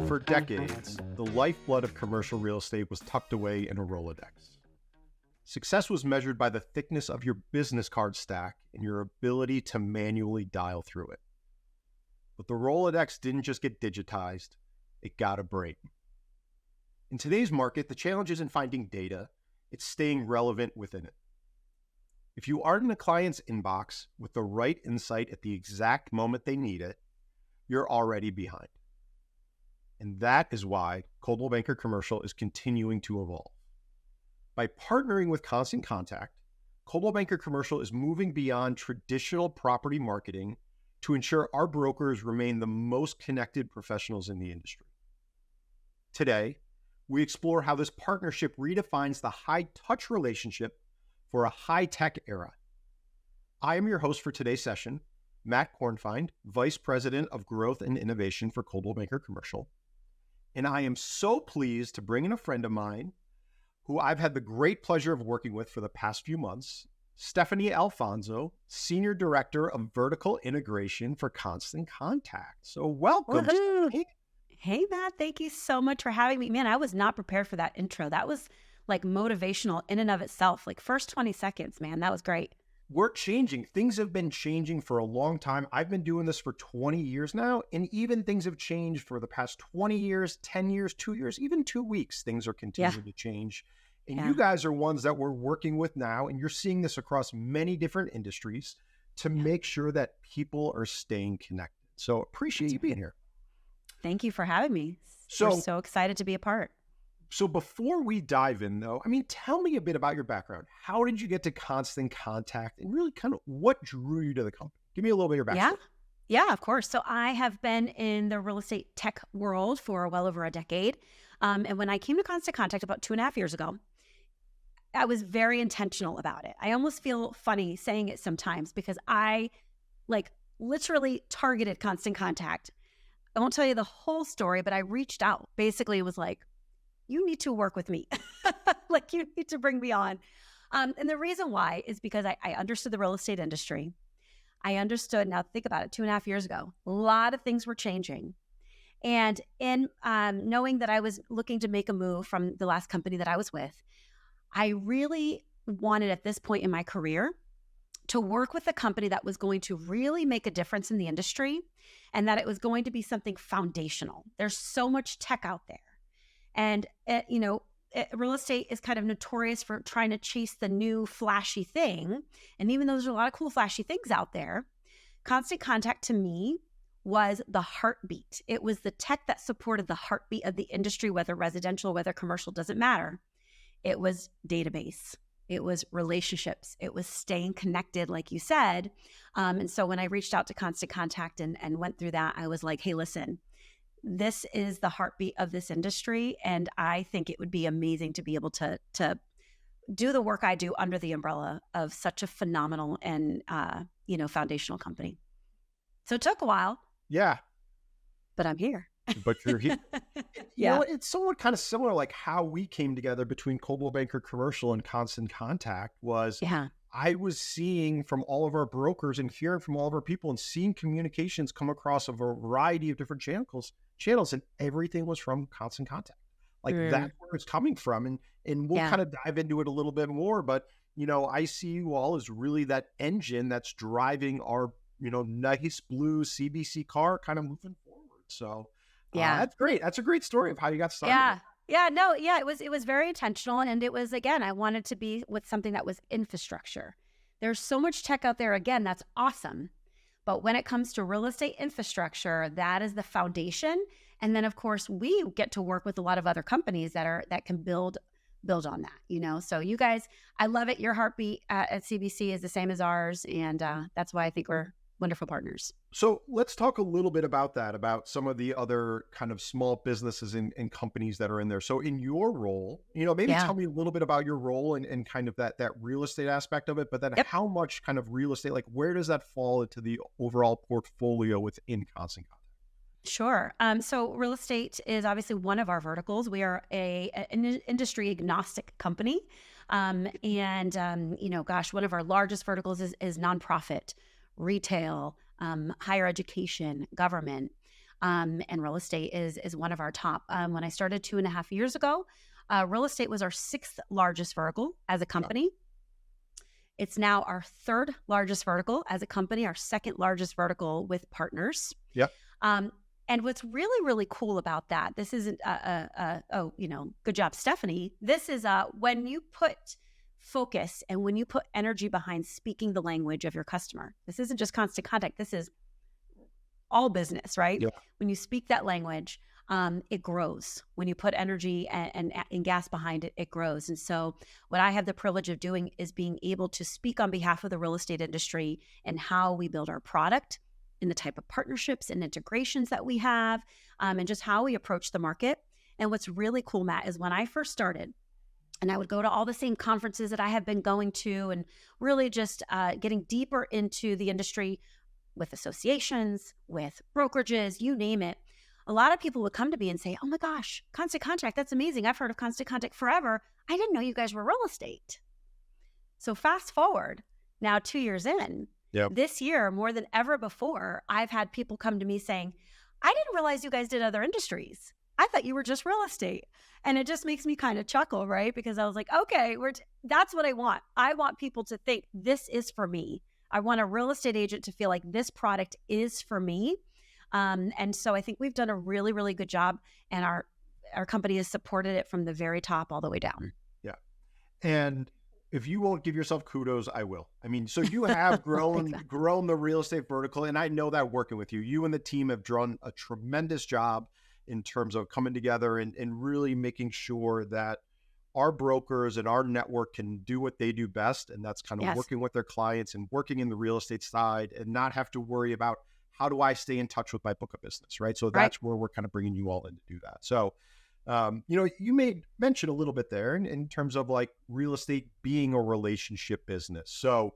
For decades, the lifeblood of commercial real estate was tucked away in a Rolodex. Success was measured by the thickness of your business card stack and your ability to manually dial through it. But the Rolodex didn't just get digitized, it got a break. In today's market, the challenge isn't finding data, it's staying relevant within it. If you aren't in a client's inbox with the right insight at the exact moment they need it, you're already behind. And that is why Coldwell Banker Commercial is continuing to evolve. By partnering with Constant Contact, Coldwell Banker Commercial is moving beyond traditional property marketing to ensure our brokers remain the most connected professionals in the industry. Today, we explore how this partnership redefines the high-touch relationship for a high-tech era. I am your host for today's session, Matt Kornfind, Vice President of Growth and Innovation for Coldwell Banker Commercial. And I am so pleased to bring in a friend of mine who I've had the great pleasure of working with for the past few months, Stephanie Alfonso, Senior Director of Vertical Integration for Constant Contact. So welcome. Woohoo. Hey, Matt, thank you so much for having me. Man, I was not prepared for that intro. That was like motivational in and of itself. Like first 20 seconds, man, that was great. We're changing. Things have been changing for a long time. I've been doing this for 20 years now, and even things have changed for the past 20 years, 10 years, 2 years, even 2 weeks. Things are continuing to change. And you guys are ones that we're working with now, and you're seeing this across many different industries to make sure that people are staying connected. So appreciate you being here. Thank you for having me. We're so excited to be a part. So before we dive in, though, tell me a bit about your background. How did you get to Constant Contact, and really kind of what drew you to the company? Give me a little bit of your backstory. Yeah, of course. So I have been in the real estate tech world for well over a decade. And when I came to Constant Contact about 2.5 years ago, I was very intentional about it. I almost feel funny saying it sometimes because I literally targeted Constant Contact. I won't tell you the whole story, but I reached out. Basically, it was like, you need to work with me. You need to bring me on. And the reason why is because I understood the real estate industry. I understood, now think about it, 2.5 years ago, a lot of things were changing. And in knowing that I was looking to make a move from the last company that I was with, I really wanted at this point in my career to work with a company that was going to really make a difference in the industry and that it was going to be something foundational. There's so much tech out there. And, real estate is kind of notorious for trying to chase the new flashy thing. And even though there's a lot of cool flashy things out there, Constant Contact to me was the heartbeat. It was the tech that supported the heartbeat of the industry, whether residential, whether commercial, doesn't matter. It was database. It was relationships. It was staying connected, like you said. And so when I reached out to Constant Contact and went through that, I was like, hey, listen, this is the heartbeat of this industry. And I think it would be amazing to be able to do the work I do under the umbrella of such a phenomenal and, foundational company. So it took a while. Yeah. But I'm here. But you're here. It's somewhat kind of similar, like how we came together between Coldwell Banker Commercial and Constant Contact was I was seeing from all of our brokers and hearing from all of our people and seeing communications come across a variety of different channels, and everything was from Constant Contact. That's where it's coming from. And we'll kind of dive into it a little bit more, but I see you all as really that engine that's driving our, nice blue CBC car kind of moving forward. So that's great. That's a great story of how you got started. It was very intentional. And it was, again, I wanted to be with something that was infrastructure. There's so much tech out there. Again, that's awesome. But when it comes to real estate infrastructure, that is the foundation. And then of course we get to work with a lot of other companies that can build on that, So you guys, I love it. Your heartbeat at CBC is the same as ours. And that's why I think we're wonderful partners. So let's talk a little bit about that, about some of the other kind of small businesses and companies that are in there. So in your role, maybe tell me a little bit about your role and kind of that real estate aspect of it, but then how much kind of real estate, where does that fall into the overall portfolio within Constant Contact? Sure. So real estate is obviously one of our verticals. We are an industry agnostic company. Gosh, one of our largest verticals is nonprofit, retail, higher education, government, and real estate is one of our top. When I started 2.5 years ago, real estate was our sixth largest vertical as a company. It's now our third largest vertical as a company, our second largest vertical with partners. Yeah. And what's really, really cool about that, this isn't, good job, Stephanie. This is when you put focus and when you put energy behind speaking the language of your customer. This isn't just constant contact. This is all business, right? Yeah. When you speak that language, it grows. When you put energy and gas behind it, it grows. And so what I have the privilege of doing is being able to speak on behalf of the real estate industry and how we build our product and the type of partnerships and integrations that we have, and just how we approach the market. And what's really cool, Matt, is when I first started, and I would go to all the same conferences that I have been going to and really just getting deeper into the industry with associations, with brokerages, you name it. A lot of people would come to me and say, oh my gosh, Constant Contact, that's amazing. I've heard of Constant Contact forever. I didn't know you guys were real estate. So fast forward, now 2 years in, this year, more than ever before, I've had people come to me saying, I didn't realize you guys did other industries. I thought you were just real estate. And it just makes me kind of chuckle, right? Because I was like, okay, that's what I want. I want people to think this is for me. I want a real estate agent to feel like this product is for me. And so I think we've done a really, really good job, and our company has supported it from the very top all the way down. Yeah. And if you won't give yourself kudos, I will. I mean, so you have grown the real estate vertical, and I know that working with you, you and the team have done a tremendous job in terms of coming together and really making sure that our brokers and our network can do what they do best. And that's kind of working with their clients and working in the real estate side and not have to worry about how do I stay in touch with my book of business, right? So that's where we're kind of bringing you all in to do that. So, you made mention a little bit there in terms of like real estate being a relationship business. So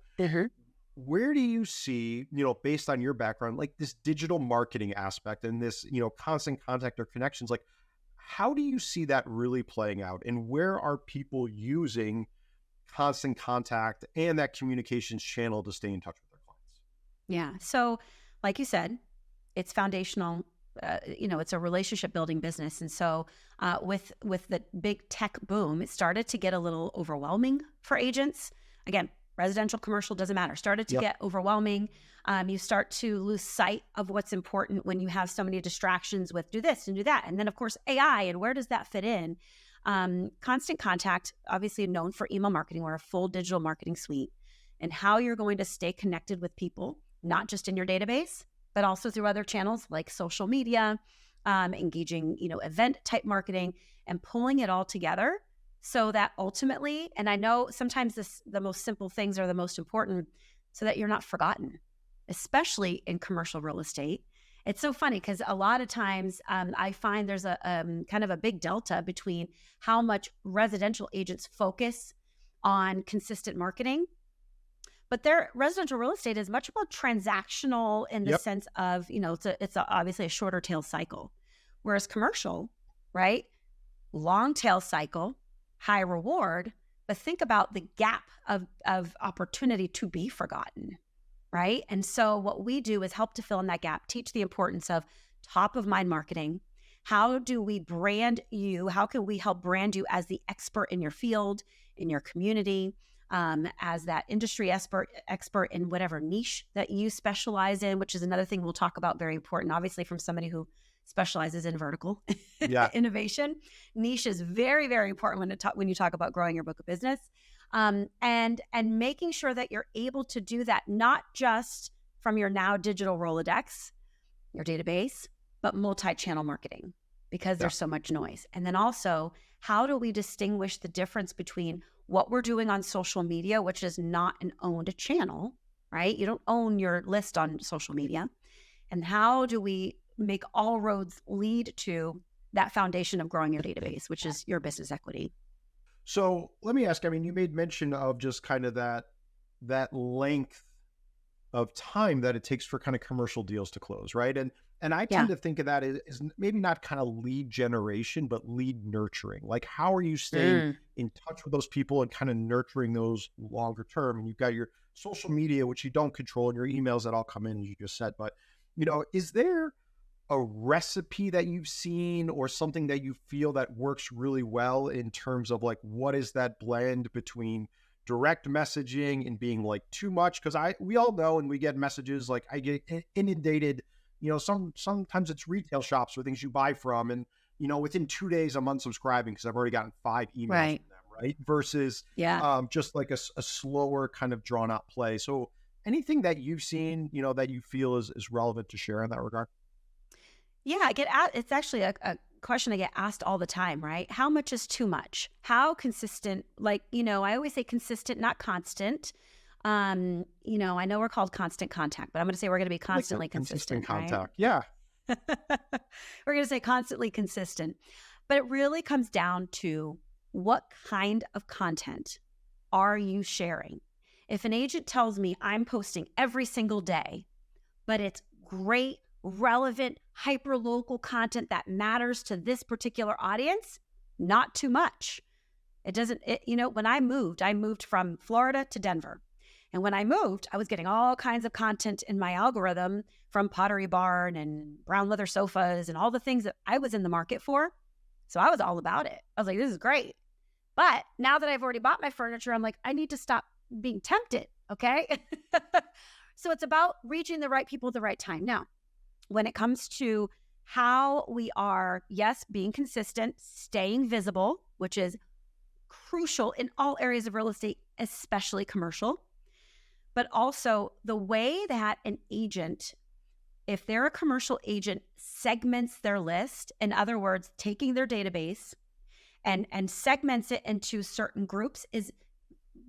where do you see, based on your background, like this digital marketing aspect and this, constant contact or connections, like how do you see that really playing out, and where are people using constant contact and that communications channel to stay in touch with their clients? Yeah. So like you said, it's foundational. It's a relationship building business. And so with the big tech boom, it started to get a little overwhelming for agents. Again, residential, commercial, doesn't matter. Started to get overwhelming. You start to lose sight of what's important when you have so many distractions with do this and do that. And then, of course, AI, and where does that fit in? Constant Contact, obviously known for email marketing. We're a full digital marketing suite. And how you're going to stay connected with people, not just in your database, but also through other channels like social media, engaging, event type marketing, and pulling it all together so that ultimately, and I know sometimes the most simple things are the most important, so that you're not forgotten, especially in commercial real estate. It's so funny because a lot of times I find there's a kind of a big delta between how much residential agents focus on consistent marketing. But their residential real estate is much more transactional in the sense of, it's obviously a shorter tail cycle. Whereas commercial, right? Long tail cycle, high reward, but think about the gap of opportunity to be forgotten, right? And so what we do is help to fill in that gap, teach the importance of top of mind marketing. How do we brand you? How can we help brand you as the expert in your field, in your community? As that industry expert in whatever niche that you specialize in, which is another thing we'll talk about, very important, obviously, from somebody who specializes in vertical innovation. Niche is very, very important when you talk about growing your book of business, and making sure that you're able to do that, not just from your now digital Rolodex, your database, but multi-channel marketing, because there's so much noise. And then also, how do we distinguish the difference between what we're doing on social media, which is not an owned channel, right? You don't own your list on social media. And how do we make all roads lead to that foundation of growing your database, which is your business equity? So let me ask, you made mention of just kind of that length of time that it takes for kind of commercial deals to close, right? And And I Yeah. tend to think of that as maybe not kind of lead generation, but lead nurturing. Like, how are you staying Mm. in touch with those people and kind of nurturing those longer term? And you've got your social media, which you don't control, and your emails that all come in, as you just said. But, is there a recipe that you've seen or something that you feel that works really well in terms of like, what is that blend between direct messaging and being like too much? Because we all know, and we get messages, like I get inundated, sometimes it's retail shops or things you buy from, and within 2 days I'm unsubscribing because I've already gotten 5 emails Right. from them, right? Versus Yeah. just like a slower kind of drawn out play. So anything that you've seen, that you feel is relevant to share in that regard? Yeah, it's actually a question I get asked all the time, right? How much is too much? How consistent? Like, I always say consistent, not constant. I know we're called constant contact, but I'm going to say we're going to be I like that constantly consistent consistent, right? contact. Yeah. We're going to say constantly consistent. But it really comes down to what kind of content are you sharing? If an agent tells me I'm posting every single day, but it's great, relevant, hyper local content that matters to this particular audience, not too much. When I moved from Florida to Denver. And when I moved, I was getting all kinds of content in my algorithm from Pottery Barn and brown leather sofas and all the things that I was in the market for. So I was all about it. I was like, this is great. But now that I've already bought my furniture, I'm like, I need to stop being tempted. Okay. So it's about reaching the right people at the right time. Now, when it comes to how we are, yes, being consistent, staying visible, which is crucial in all areas of real estate, especially commercial, but also the way that an agent, if they're a commercial agent, segments their list, in other words, taking their database and segments it into certain groups, is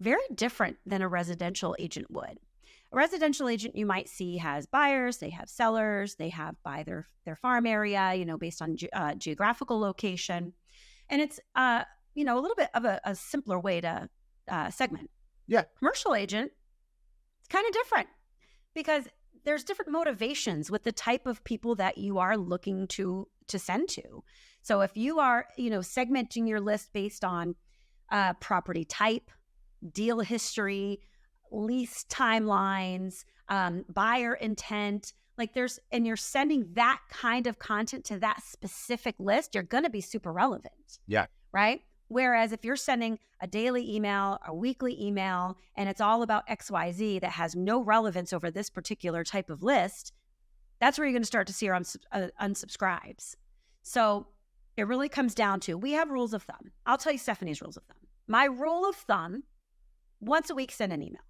very different than a residential agent would. A residential agent you might see has buyers, they have sellers, they have by their farm area, based on geographical location. And it's, a little bit of a simpler way to segment. Yeah. Commercial agent, it's kind of different because there's different motivations with the type of people that you are looking to send to. So if you are, segmenting your list based on property type, deal history, lease timelines, buyer intent, and you're sending that kind of content to that specific list, you're going to be super relevant. Yeah. Right? Whereas if you're sending a daily email, a weekly email, and it's all about XYZ that has no relevance over this particular type of list, that's where you're going to start to see your unsubscribes. So it really comes down to, we have rules of thumb. I'll tell you Stephanie's rules of thumb. My rule of thumb, once a week, send an email.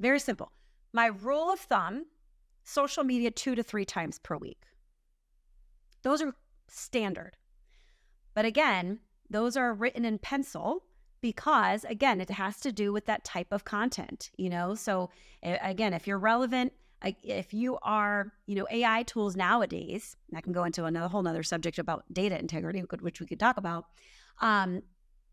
Very simple. My rule of thumb, social media 2 to 3 times per week. Those are standard. But again, those are written in pencil because, again, it has to do with that type of content, So again, if you're relevant, if you are, AI tools nowadays, and I can go into another whole nother subject about data integrity, which we could talk about.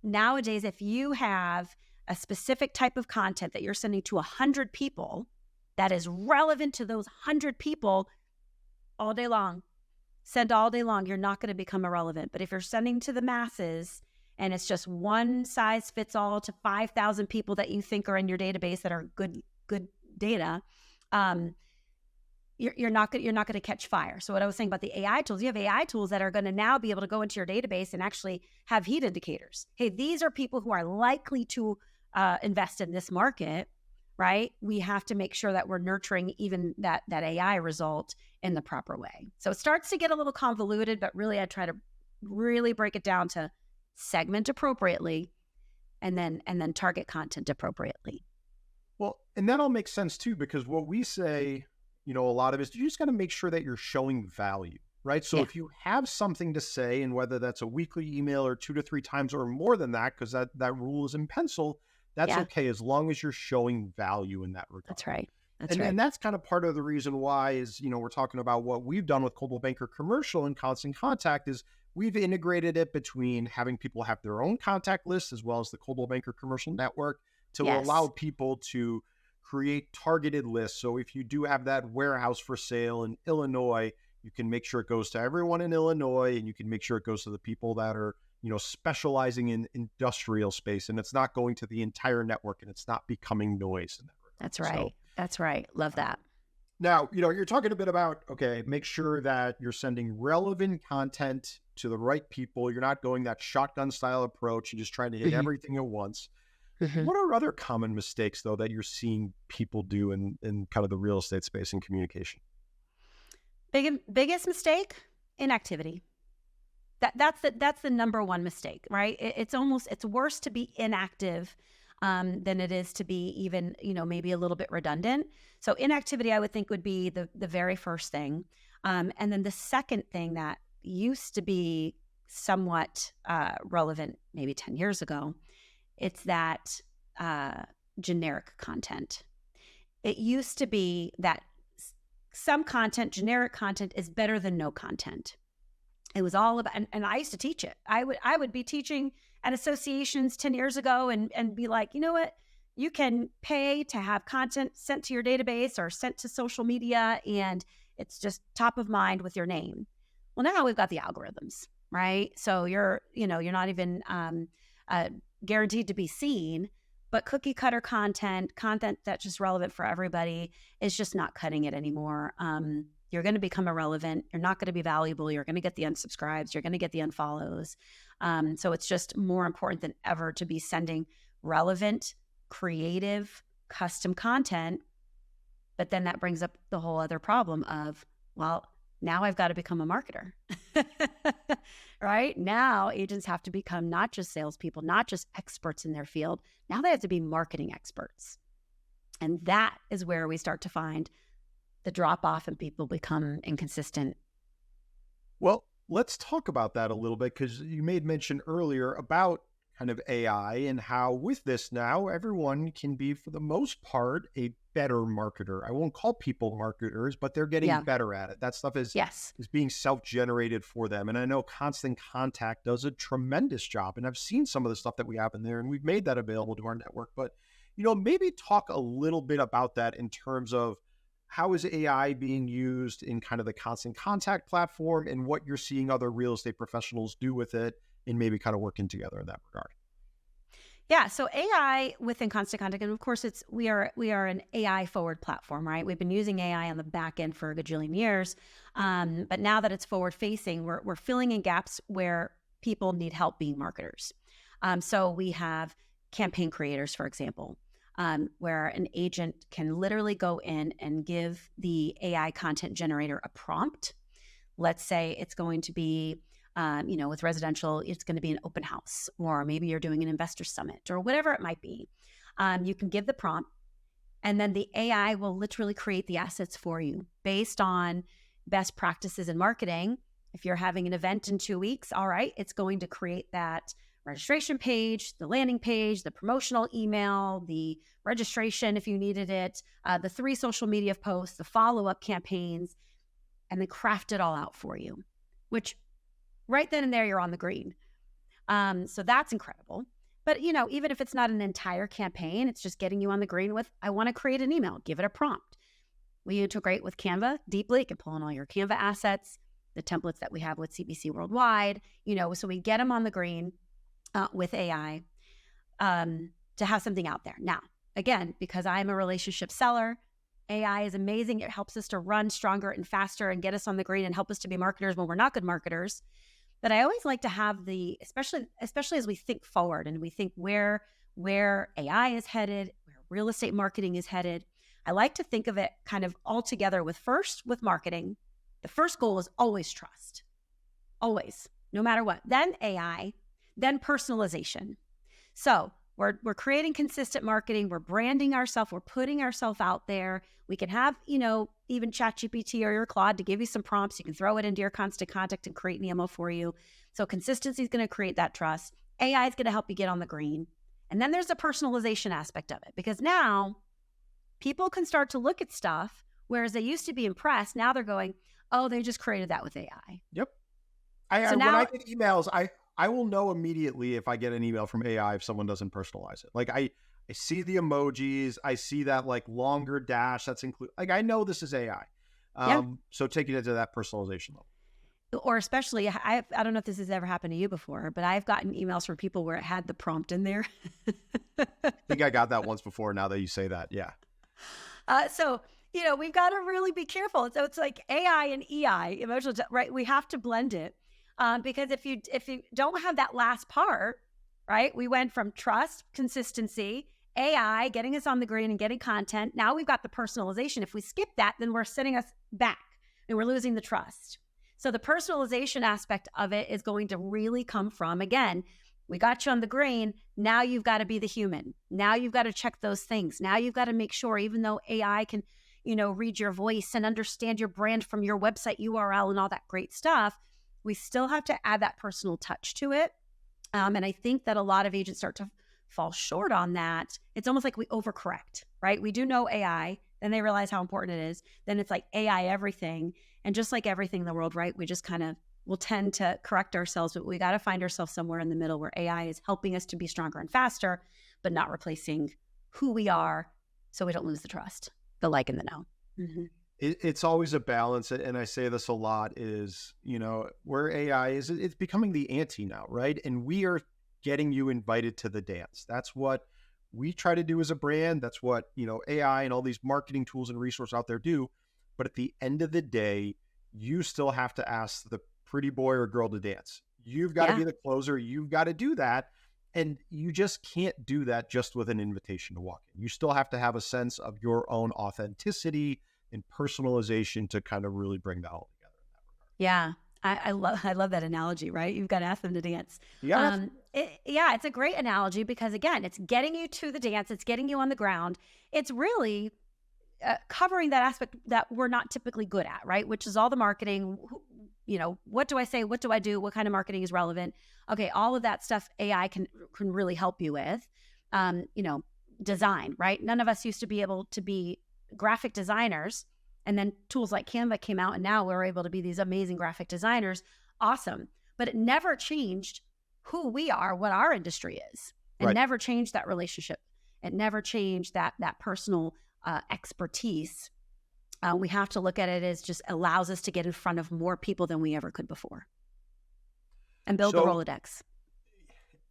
Nowadays, if you have a specific type of content that you're sending to 100 people that is relevant to those 100 people all day long, send all day long, you're not going to become irrelevant. But if you're sending to the masses and it's just one size fits all to 5,000 people that you think are in your database that are good data, you're not going to catch fire. So what I was saying about the AI tools, you have AI tools that are going to now be able to go into your database and actually have heat indicators. Hey, these are people who are likely to invest in this market, right? We have to make sure that we're nurturing even that AI result in the proper way. So it starts to get a little convoluted, but really I try to really break it down to segment appropriately and then target content appropriately. Well, and that all makes sense too, because what we say, a lot of is you just got to make sure that you're showing value, right? So if you have something to say, and whether that's a weekly email or 2 to 3 times or more than that, because that rule is in pencil, that's okay as long as you're showing value in that regard. That's right. And that's kind of part of the reason why is, we're talking about what we've done with Coldwell Banker Commercial and Constant Contact is we've integrated it between having people have their own contact list as well as the Coldwell Banker Commercial Network to allow people to create targeted lists. So if you do have that warehouse for sale in Illinois, you can make sure it goes to everyone in Illinois, and you can make sure it goes to the people that are, specializing in industrial space, and it's not going to the entire network, and it's not becoming noise in that regard. That's right. That's right. Love that. Now, you're talking a bit about, okay, make sure that you're sending relevant content to the right people. You're not going that shotgun style approach and just trying to hit everything at once. What are other common mistakes, though, that you're seeing people do in kind of the real estate space and communication? Biggest mistake, inactivity. That's the number one mistake, right? It's worse to be inactive than it is to be even, maybe a little bit redundant. So inactivity, I would think, would be the very first thing. And then the second thing that used to be somewhat relevant maybe 10 years ago, it's that generic content. It used to be that some content, generic content, is better than no content. It was all about, and I used to teach it. I would be teaching at associations 10 years ago and be like, you know what? You can pay to have content sent to your database or sent to social media, and it's just top of mind with your name. Well, now we've got the algorithms, right? So you're not even guaranteed to be seen, but cookie cutter content that's just relevant for everybody is just not cutting it anymore. You're going to become irrelevant. You're not going to be valuable. You're going to get the unsubscribes. You're going to get the unfollows. So it's just more important than ever to be sending relevant, creative, custom content. But then that brings up the whole other problem of, well, now I've got to become a marketer, right? Now agents have to become not just salespeople, not just experts in their field. Now they have to be marketing experts. And that is where we start to find the drop off and people become inconsistent. Well, let's talk about that a little bit, because you made mention earlier about kind of AI and how with this now, everyone can be, for the most part, a better marketer. I won't call people marketers, but they're getting better at it. That stuff is being self-generated for them. And I know Constant Contact does a tremendous job. And I've seen some of the stuff that we have in there, and we've made that available to our network. But, maybe talk a little bit about that in terms of how is AI being used in kind of the Constant Contact platform, and what you're seeing other real estate professionals do with it, and maybe kind of working together in that regard? Yeah. So AI within Constant Contact, and of course we are an AI forward platform, right? We've been using AI on the back end for a gajillion years. But now that it's forward facing, we're filling in gaps where people need help being marketers. So we have campaign creators, for example, where an agent can literally go in and give the AI content generator a prompt. Let's say it's going to be, with residential, it's going to be an open house, or maybe you're doing an investor summit, or whatever it might be. You can give the prompt, and then the AI will literally create the assets for you based on best practices in marketing. If you're having an event in 2 weeks, all right, it's going to create that registration page, the landing page, the promotional email, the registration if you needed it, the 3 social media posts, the follow-up campaigns, and then craft it all out for you, which right then and there, you're on the green. So that's incredible. But, even if it's not an entire campaign, it's just getting you on the green with, I want to create an email, give it a prompt. We integrate with Canva deeply. You can pull in all your Canva assets, the templates that we have with CBC Worldwide, so we get them on the green with AI to have something out there. Now, again, because I'm a relationship seller, AI is amazing. It helps us to run stronger and faster and get us on the green and help us to be marketers when we're not good marketers. But I always like to have especially as we think forward and we think where AI is headed, where real estate marketing is headed, I like to think of it kind of all together with marketing. The first goal is always trust. Always, no matter what. Then AI, then personalization. So we're creating consistent marketing. We're branding ourselves. We're putting ourselves out there. We can have, even ChatGPT or your Claude to give you some prompts. You can throw it into your Constant Contact and create an email for you. So consistency is going to create that trust. AI is going to help you get on the green. And then there's the personalization aspect of it, because now people can start to look at stuff, whereas they used to be impressed. Now they're going, oh, they just created that with AI. Yep. When I get emails, I will know immediately if I get an email from AI if someone doesn't personalize it. Like I see the emojis. I see that like longer dash that's included. Like I know this is AI. Yeah. So taking it to that personalization level. Or especially, I don't know if this has ever happened to you before, but I've gotten emails from people where it had the prompt in there. I think I got that once before. Now that you say that, yeah. So, we've got to really be careful. So it's like AI and EI, right? We have to blend it because if you don't have that last part, right? We went from trust, consistency, AI, getting us on the green and getting content. Now we've got the personalization. If we skip that, then we're setting us back and we're losing the trust. So the personalization aspect of it is going to really come from, again, we got you on the green. Now you've got to be the human. Now you've got to check those things. Now you've got to make sure, even though AI can, read your voice and understand your brand from your website URL and all that great stuff, we still have to add that personal touch to it. And I think that a lot of agents start to fall short on that. It's almost like we overcorrect, right? We do know AI, then they realize how important it is. Then it's like AI everything. And just like everything in the world, right? We just kind of will tend to correct ourselves, but we got to find ourselves somewhere in the middle where AI is helping us to be stronger and faster, but not replacing who we are so we don't lose the trust, the like and the no. Mm-hmm. It's always a balance. And I say this a lot is, where AI is, it's becoming the ante now, right? And we are getting you invited to the dance. That's what we try to do as a brand. That's what, AI and all these marketing tools and resources out there do. But at the end of the day, you still have to ask the pretty boy or girl to dance. You've got to be the closer. You've got to do that. And you just can't do that just with an invitation to walk in. You still have to have a sense of your own authenticity and personalization to kind of really bring that all together in that regard. Yeah. I love that analogy, right? You've got to ask them to dance. Yeah. It's a great analogy because, again, it's getting you to the dance. It's getting you on the ground. It's really covering that aspect that we're not typically good at, right? Which is all the marketing. What do I say? What do I do? What kind of marketing is relevant? Okay, all of that stuff AI can really help you with. Design, right? None of us used to be able to be graphic designers, and then tools like Canva came out, and now we're able to be these amazing graphic designers. Awesome. But it never changed who we are, what our industry is. It never changed that relationship. It never changed that personal expertise. We have to look at it as just allows us to get in front of more people than we ever could before and build the Rolodex.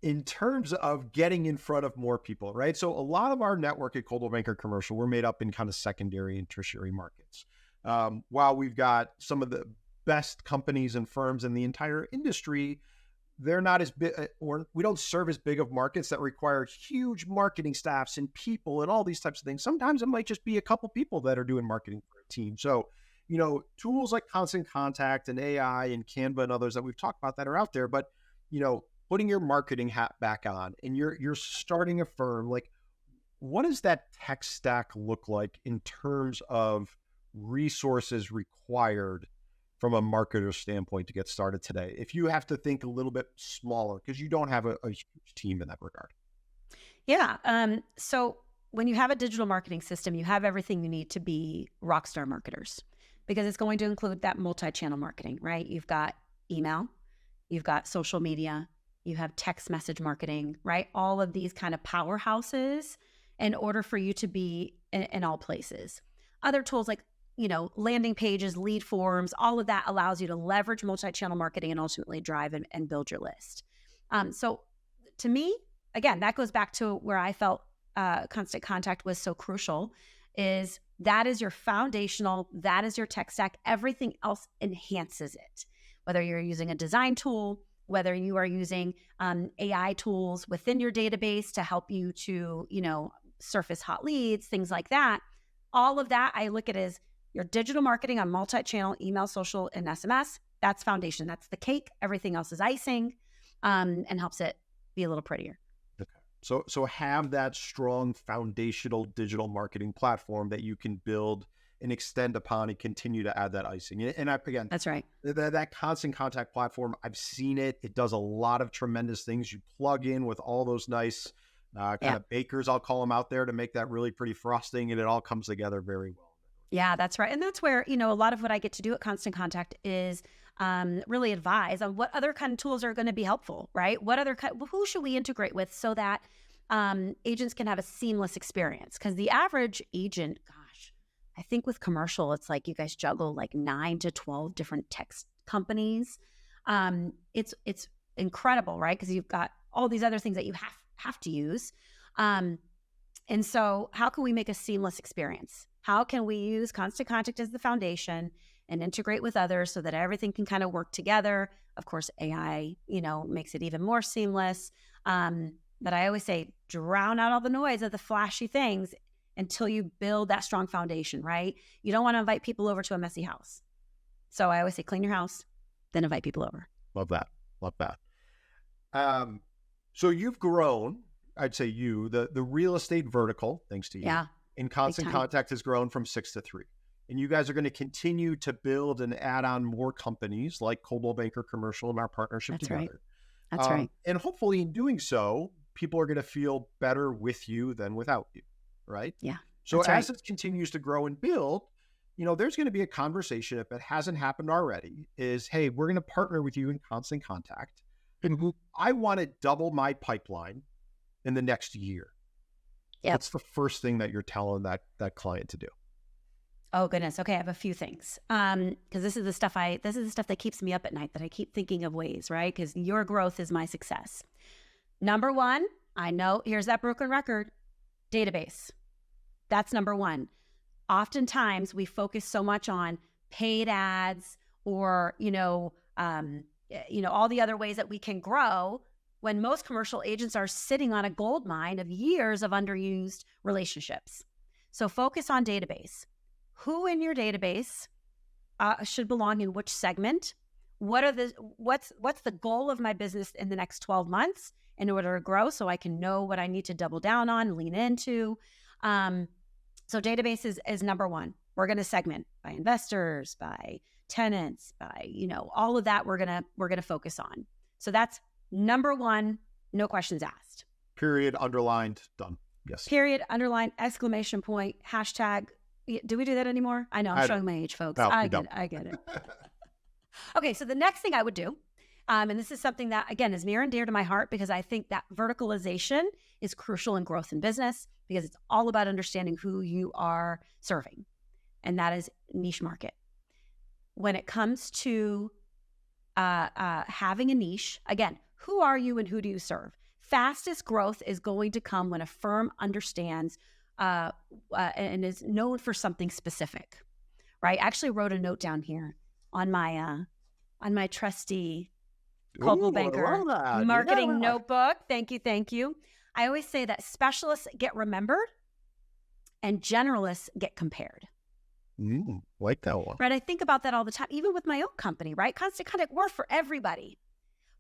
In terms of getting in front of more people, right? So a lot of our network at Coldwell Banker Commercial, we're made up in kind of secondary and tertiary markets. While we've got some of the best companies and firms in the entire industry, they're not as big, or we don't serve as big of markets that require huge marketing staffs and people and all these types of things. Sometimes it might just be a couple people that are doing marketing for a team. So, tools like Constant Contact and AI and Canva and others that we've talked about that are out there, but, putting your marketing hat back on and you're starting a firm, like what does that tech stack look like in terms of resources required from a marketer standpoint to get started today, if you have to think a little bit smaller because you don't have a huge team in that regard? Yeah. So when you have a digital marketing system, you have everything you need to be rock star marketers because it's going to include that multi-channel marketing, right? You've got email, you've got social media, you have text message marketing, right? All of these kind of powerhouses in order for you to be in all places. Other tools like landing pages, lead forms, all of that allows you to leverage multi-channel marketing and ultimately drive and build your list. So to me, again, that goes back to where I felt Constant Contact was so crucial, is that is your foundational, that is your tech stack. Everything else enhances it. Whether you're using a design tool, whether you are using AI tools within your database to help you to, surface hot leads, things like that. All of that, I look at as your digital marketing on multi-channel, email, social, and SMS. That's foundation. That's the cake. Everything else is icing and helps it be a little prettier. Okay. So have that strong foundational digital marketing platform that you can build and extend upon and continue to add that icing. And again, that's right. That Constant Contact platform, I've seen it. It does a lot of tremendous things. You plug in with all those nice kind of bakers, I'll call them, out there to make that really pretty frosting, and it all comes together very well. Yeah, that's right. And that's where, a lot of what I get to do at Constant Contact is really advise on what other kind of tools are going to be helpful, right? Who should we integrate with so that agents can have a seamless experience, because the average agent, gosh, I think with commercial, it's like you guys juggle like 9 to 12 different tech companies. It's incredible, right? Because you've got all these other things that you have to use. And so how can we make a seamless experience? How can we use Constant Contact as the foundation and integrate with others so that everything can kind of work together? Of course, AI, makes it even more seamless. But I always say, drown out all the noise of the flashy things until you build that strong foundation, right? You don't want to invite people over to a messy house. So I always say, clean your house, then invite people over. Love that. Love that. So you've grown, I'd say the real estate vertical, thanks to you, Yeah, in Constant Contact has grown from 6 to 3. And you guys are going to continue to build and add on more companies like Coldwell Banker Commercial in our partnership That's together. right. That's right. And hopefully in doing so, people are going to feel better with you than without you, right? Yeah. So as right. it continues to grow and build, there's going to be a conversation, if it hasn't happened already, is, hey, we're going to partner with you in Constant Contact. And I want to double my pipeline in the next year. Yep. What's the first thing that you're telling that client to do? Oh goodness. Okay, I have a few things. Because this is the stuff that keeps me up at night, that I keep thinking of ways, right? Because your growth is my success. Number one, I know, here's that broken record, database. That's number one. Oftentimes we focus so much on paid ads or, all the other ways that we can grow, when most commercial agents are sitting on a gold mine of years of underused relationships. So focus on database. Who in your database should belong in which segment? What's the goal of my business in the next 12 months in order to grow, so I can know what I need to double down on, lean into? So database is number one. We're going to segment by investors, by tenants, by, all of that we're going to focus on. So that's number one, no questions asked. Period, underlined, done. Yes. Period, underlined, exclamation point, hashtag. Do we do that anymore? I know, I'm showing my age, folks. No, I get it. Okay, so the next thing I would do, and this is something that, again, is near and dear to my heart, because I think that verticalization is crucial in growth in business, because it's all about understanding who you are serving. And that is niche market. When it comes to having a niche, again, who are you and who do you serve? Fastest growth is going to come when a firm understands and is known for something specific, right? I actually wrote a note down here on my trusty Coldwell Banker marketing notebook. Thank you. I always say that specialists get remembered and generalists get compared. Like that one. Right. I think about that all the time, even with my own company, right? Constant Contact, we're for everybody.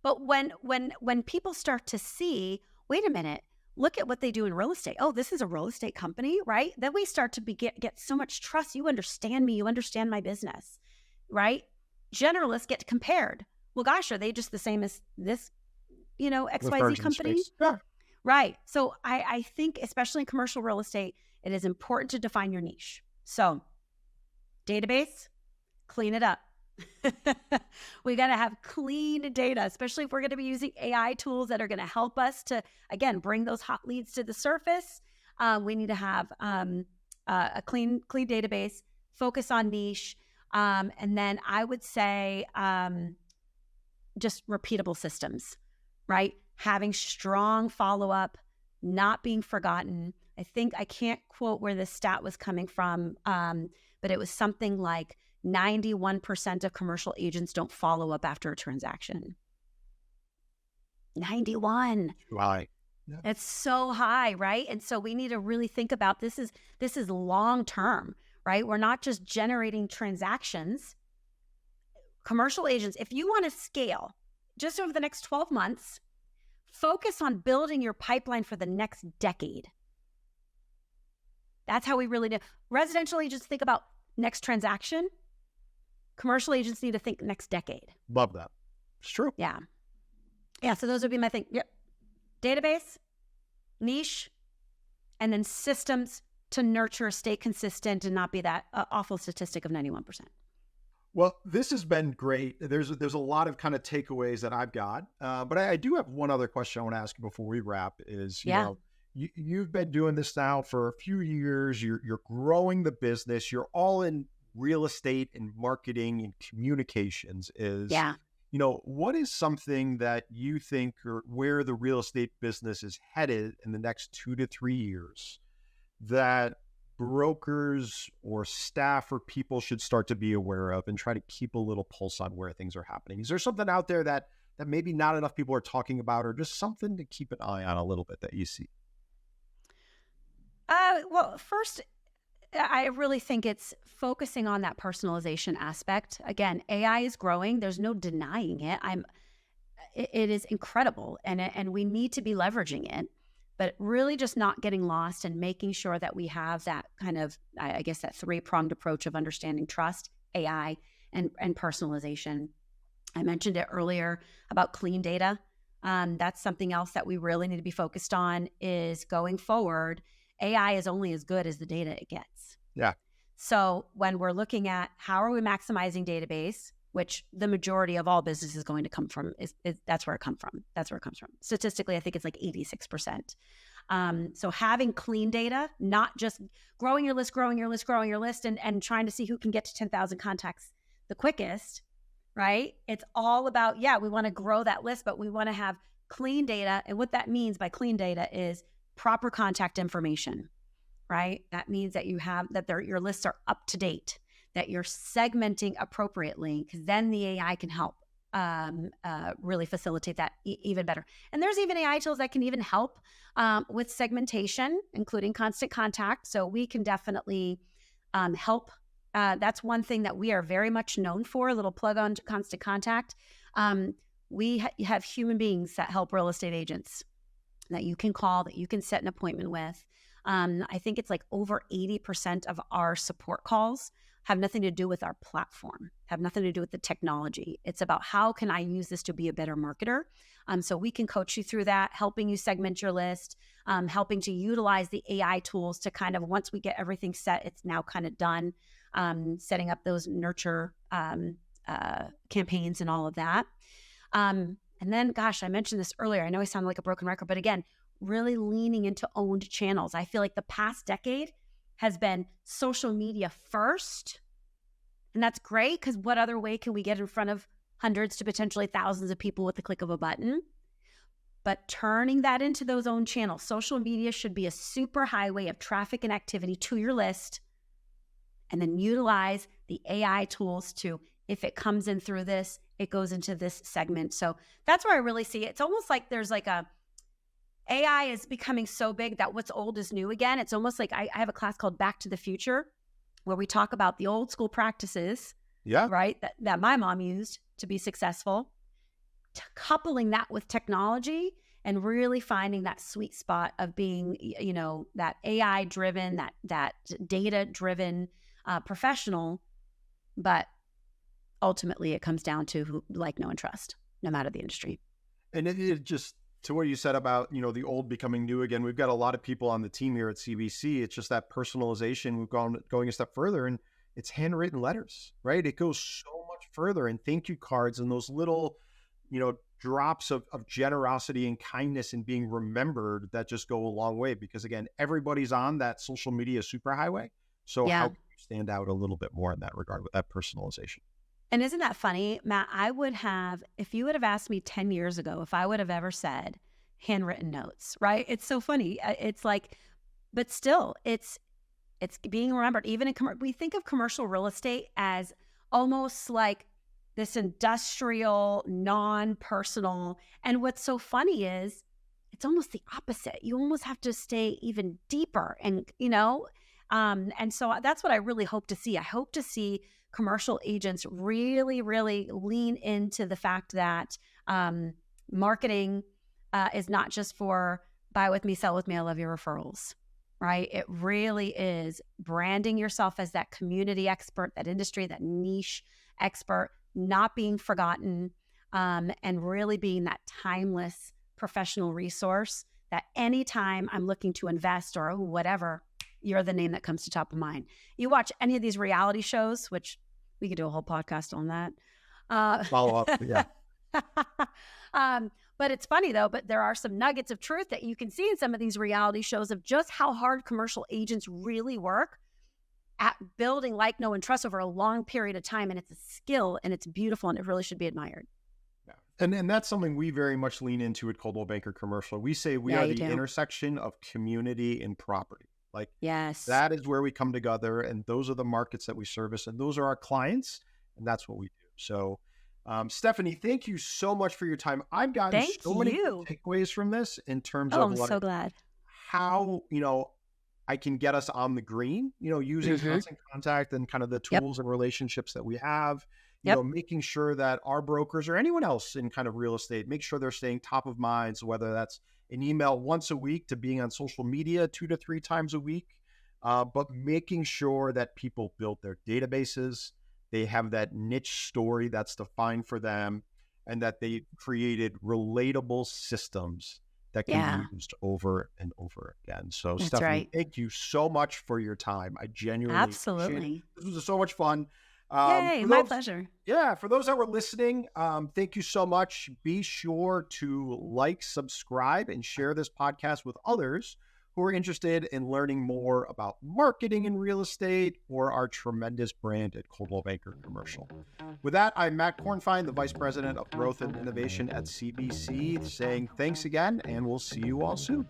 But when people start to see, wait a minute, look at what they do in real estate. Oh, this is a real estate company, right? Then we start to get so much trust. You understand me. You understand my business, right? Generalists get compared. Well, gosh, are they just the same as this, XYZ company? Yeah. Right. So I think, especially in commercial real estate, it is important to define your niche. So database, clean it up. We got to have clean data, especially if we're going to be using AI tools that are going to help us to, again, bring those hot leads to the surface. We need to have a clean database, focus on niche. And then I would say just repeatable systems, right? Having strong follow-up, not being forgotten. I can't quote where this stat was coming from, but it was something like 91% of commercial agents don't follow up after a transaction. 91. Right. Yeah. It's so high, right? And so we need to really think about this is long-term, right? We're not just generating transactions. Commercial agents, if you want to scale just over the next 12 months, focus on building your pipeline for the next decade. That's how we really do. Residential agents think about next transaction. Commercial agents need to think next decade. Love that. It's true. Yeah. Yeah. So those would be my thing. Yep. Database, niche, and then systems to nurture, stay consistent, and not be that awful statistic of 91%. Well, this has been great. There's a lot of kind of takeaways that I've got, but I do have one other question I want to ask you before we wrap. Is you know, you've been doing this now for a few years. You're growing the business. You're all in real estate and marketing and communications. Yeah. What is something that you think or where the real estate business is headed in the next 2 to 3 years that brokers or staff or people should start to be aware of and try to keep a little pulse on where things are happening? Is there something out there that maybe not enough people are talking about, or just something to keep an eye on a little bit that you see? Well, first, I really think it's focusing on that personalization aspect. Again, AI is growing. There's no denying it. It is incredible, and we need to be leveraging it, but really just not getting lost and making sure that we have that kind of, I guess, that three-pronged approach of understanding trust, AI, and personalization. I mentioned it earlier about clean data. That's something else that we really need to be focused on is going forward. AI is only as good as the data it gets. Yeah. So when we're looking at how are we maximizing database, which the majority of all business is going to come from, is that's where it comes from. That's where it comes from. Statistically, I think it's like 86%. So having clean data, not just growing your list, and trying to see who can get to 10,000 contacts the quickest, right? It's all about, we want to grow that list, but we want to have clean data. And what that means by clean data is proper contact information, right? That means that you have, that your lists are up to date, that you're segmenting appropriately, because then the AI can help really facilitate that even better. And there's even AI tools that can even help with segmentation, including constant contact. So we can definitely help. That's one thing that we are very much known for, a little plug on constant contact. We have human beings that help real estate agents that you can call, that you can set an appointment with. I think it's like over 80% of our support calls have nothing to do with our platform, have nothing to do with the technology. It's about how can I use this to be a better marketer? So we can coach you through that, helping you segment your list, helping to utilize the AI tools to kind of, once we get everything set, it's now kind of done, setting up those nurture campaigns and all of that. And then, gosh, I mentioned this earlier. I know I sound like a broken record, but again, really leaning into owned channels. I feel like the past decade has been social media first. And that's great, because what other way can we get in front of hundreds to potentially thousands of people with the click of a button? But turning that into those own channels. Social media should be a super highway of traffic and activity to your list, and then utilize the AI tools to, if it comes in through this, it goes into this segment. So that's where I really see it. It's almost like there's like AI is becoming so big that what's old is new again. It's almost like I have a class called Back to the Future, where we talk about the old school practices, right, that my mom used to be successful, coupling that with technology and really finding that sweet spot of being, that AI driven, that data driven professional. But ultimately it comes down to who, like, know, and trust, no matter the industry. And it just, to what you said about, the old becoming new again, we've got a lot of people on the team here at CBC. It's just that personalization. We've going a step further, and it's handwritten letters, right? It goes so much further, and thank you cards and those little, drops of generosity and kindness and being remembered that just go a long way, because again, everybody's on that social media superhighway. So how can you stand out a little bit more in that regard with that personalization? And isn't that funny, Matt? If you would have asked me 10 years ago, if I would have ever said handwritten notes, right? It's so funny. It's like, but still, it's being remembered. Even we think of commercial real estate as almost like this industrial, non-personal. And what's so funny is it's almost the opposite. You almost have to stay even deeper, and and so that's what I really hope to see. I hope to see commercial agents really, really lean into the fact that marketing is not just for buy with me, sell with me, I love your referrals, right? It really is branding yourself as that community expert, that industry, that niche expert, not being forgotten, and really being that timeless professional resource that anytime I'm looking to invest or whatever, you're the name that comes to top of mind. You watch any of these reality shows, which we could do a whole podcast on that. Follow up, yeah. But it's funny though, but there are some nuggets of truth that you can see in some of these reality shows of just how hard commercial agents really work at building like, know, and trust over a long period of time. And it's a skill and it's beautiful and it really should be admired. Yeah. And that's something we very much lean into at Coldwell Banker Commercial. We say we Yeah, are you the do. intersection of community and property. Like Yes. that is where we come together, and those are the markets that we service, and those are our clients, and that's what we do. So, Stephanie, thank you so much for your time. I've gotten Thank so many you. good takeaways from this in terms Oh, of I'm so glad. how, I can get us on the green, using Hmm. constant contact and kind of the Yep. tools and relationships that we have, Yep. making sure that our brokers or anyone else in kind of real estate, make sure they're staying top of mind. So whether that's an email once a week to being on social media 2 to 3 times a week, but making sure that people build their databases, they have that niche story that's defined for them, and that they created relatable systems that can Yeah, be used over and over again. So, that's Stephanie, right. thank you so much for your time. I genuinely appreciate it. Absolutely. This was so much fun. Yay. For My those, pleasure. yeah, for those that were listening, thank you so much. Be sure to like, subscribe, and share this podcast with others who are interested in learning more about marketing in real estate or our tremendous brand at Coldwell Banker Commercial. With that, I'm Matt Kornfein, the Vice President of Growth and Innovation at CBC, saying thanks again, and we'll see you all soon.